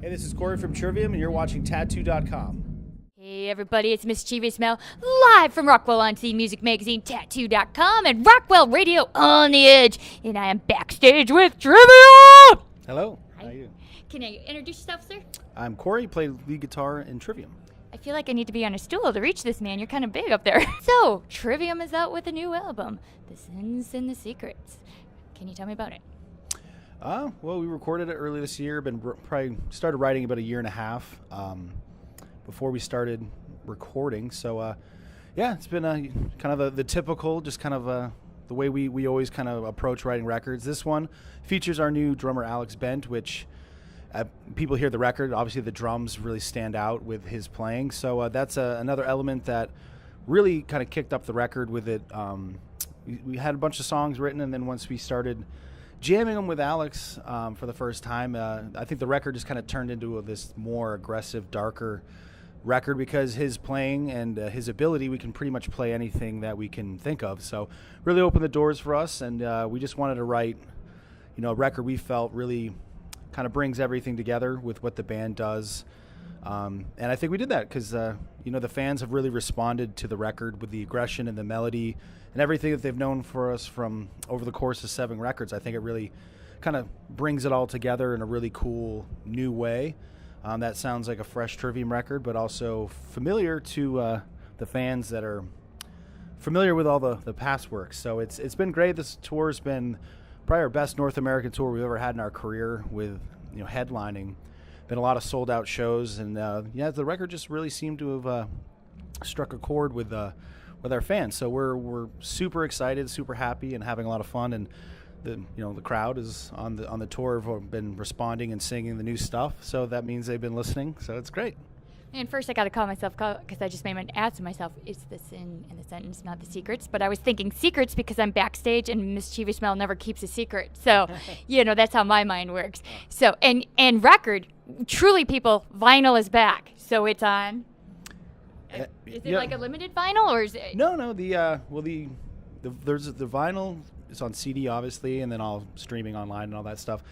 Hey, this is Corey from Trivium, and you're watching Tattoo.com. Hey everybody, it's Mischievous Mel, live from ROCKwell UnScene Music Magazine, Tattoo.com, and ROCKwell Radio on the Edge. And I am backstage with Trivium! Hello, Hi. how are you? Can I introduce yourself, sir? I'm Corey, play lead guitar in Trivium. I feel like I need to be on a stool to reach this man. You're kind of big up there. So, Trivium is out with a new album, The Sins and the Secrets. Can you tell me about it? Well, we recorded it early this year. Probably started writing about a year and a half before we started recording. So, yeah, it's been kind of the typical, just kind of the way we always kind of approach writing records. This one features our new drummer Alex Bent, which people hear the record. Obviously, the drums really stand out with his playing. So that's another element that really kind of kicked up the record with it. We had a bunch of songs written, and then once we started jamming them with Alex for the first time, I think the record just kind of turned into this more aggressive, darker record because his playing and his ability, we can pretty much play anything that we can think of. So really opened the doors for us, and we just wanted to write, a record we felt really kind of brings everything together with what the band does. And I think we did that because, the fans have really responded to the record with the aggression and the melody and everything that they've known for us from over the course of 7 records. I think it really kind of brings it all together in a really cool new way. That sounds like a fresh Trivium record, but also familiar to the fans that are familiar with all the past works. So it's been great. This tour's been probably our best North American tour we've ever had in our career with headlining. Been a lot of sold out shows, and the record just really seemed to have struck a chord with our fans. So we're super excited, super happy, and having a lot of fun. And the crowd is on the tour have been responding and singing the new stuff. So that means they've been listening. So it's great. And first I got to call myself, because I just made an ass of myself, it's the sin in the sentence, not the secrets. But I was thinking secrets because I'm backstage and Mischievous Mel never keeps a secret. So, that's how my mind works. So, and record, truly people, vinyl is back. So it's on. Is it like a limited vinyl or is it? No, there's the vinyl. It's on CD, obviously, and then all streaming online and all that stuff.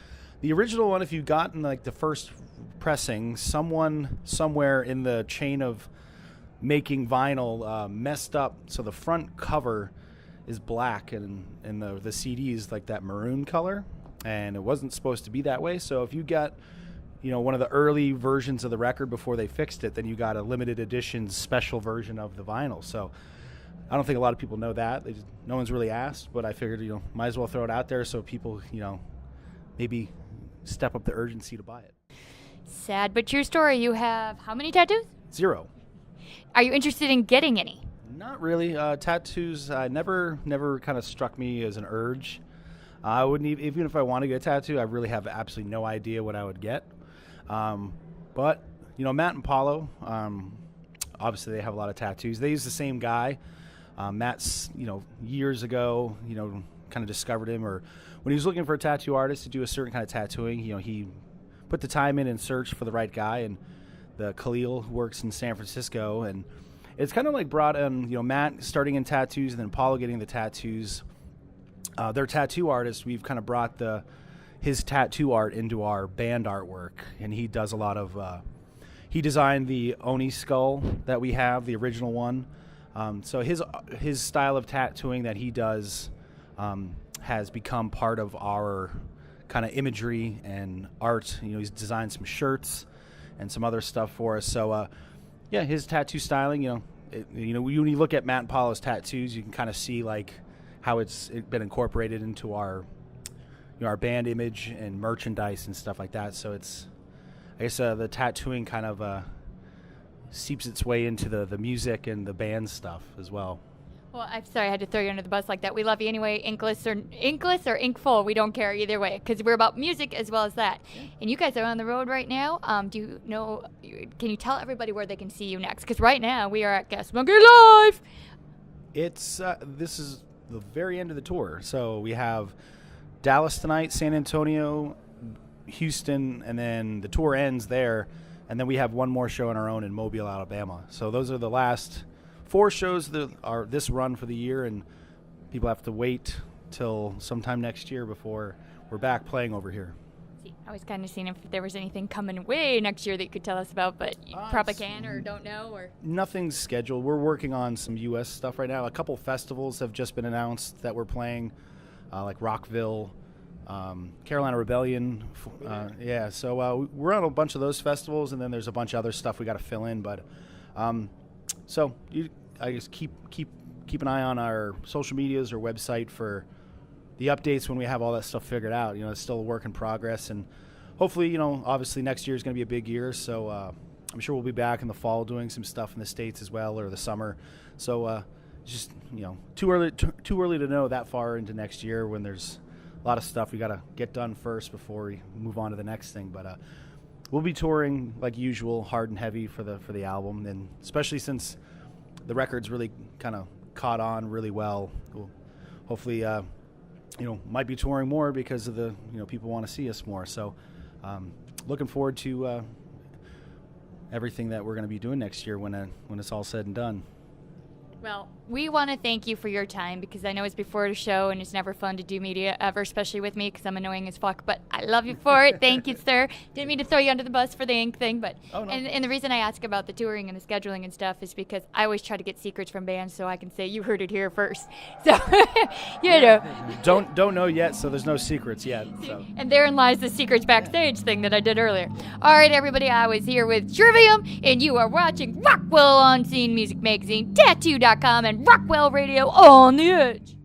The original one, if you've gotten like the first pressing, someone somewhere in the chain of making vinyl messed up, so the front cover is black and the CD is like that maroon color, and it wasn't supposed to be that way. So if you got one of the early versions of the record before they fixed it, then you got a limited edition special version of the vinyl. So I don't think a lot of people know that. No one's really asked, but I figured, might as well throw it out there so people, maybe step up the urgency to buy it. Sad but true story. You have how many tattoos? 0. Are you interested in getting any? Not really. Tattoos never kind of struck me as an urge. I wouldn't even if I want to get a tattoo, I really have absolutely no idea what I would get. But Matt and Paulo, obviously they have a lot of tattoos. They use the same guy. Matt's, years ago, kind of discovered him, or when he was looking for a tattoo artist to do a certain kind of tattooing, he put the time in and searched for the right guy, and the Khalil works in San Francisco, and it's kind of like brought in, Matt starting in tattoos and then Paulo getting the tattoos. Their tattoo artist, we've kind of brought his tattoo art into our band artwork, and he does a lot of, he designed the Oni skull that we have, the original one. So his style of tattooing that he does has become part of our kind of imagery and art. He's designed some shirts and some other stuff for us. So, his tattoo styling, when you look at Matt and Paulo's tattoos, you can kind of see like how it's been incorporated into our band image and merchandise and stuff like that. So it's, I guess, the tattooing kind of seeps its way into the music and the band stuff as well. Well, I'm sorry I had to throw you under the bus like that. We love you anyway, inkless or inkful. We don't care either way because we're about music as well as that. Yeah. And you guys are on the road right now. Can you tell everybody where they can see you next? Because right now we are at Gas Monkey Live. This is the very end of the tour. So we have Dallas tonight, San Antonio, Houston, and then the tour ends there. And then we have one more show on our own in Mobile, Alabama. So those are the last 4 shows that are this run for the year, and people have to wait till sometime next year before we're back playing over here. I was kind of seeing if there was anything coming way next year that you could tell us about, but you probably can or don't know. Or Nothing's scheduled. We're working on some U.S. stuff right now. A couple festivals have just been announced that we're playing, like ROCKville, Carolina Rebellion. Yeah, so we're on a bunch of those festivals, and then there's a bunch of other stuff we got to fill in. But I just keep an eye on our social medias or website for the updates when we have all that stuff figured out. It's still a work in progress, and hopefully, obviously next year is going to be a big year, so I'm sure we'll be back in the fall doing some stuff in the States as well, or the summer. So just, too early to know that far into next year when there's a lot of stuff we got to get done first before we move on to the next thing. But we'll be touring like usual, hard and heavy for the album, and especially since the record's really kind of caught on really well. We'll hopefully, might be touring more because of the, people want to see us more. So looking forward to everything that we're going to be doing next year when it's all said and done. Well, we want to thank you for your time, because I know it's before the show and it's never fun to do media ever, especially with me because I'm annoying as fuck, but I love you for it. Thank you, sir. Didn't mean to throw you under the bus for the ink thing, but Oh, no. and the reason I ask about the touring and the scheduling and stuff is because I always try to get secrets from bands so I can say you heard it here first. So, Don't know yet, so there's no secrets yet. So. And therein lies the secrets backstage thing that I did earlier. All right, everybody, I was here with Trivium, and you are watching ROCKwell UnScene Music Magazine, Tattoo.com, and ROCKwell Radio on the Edge.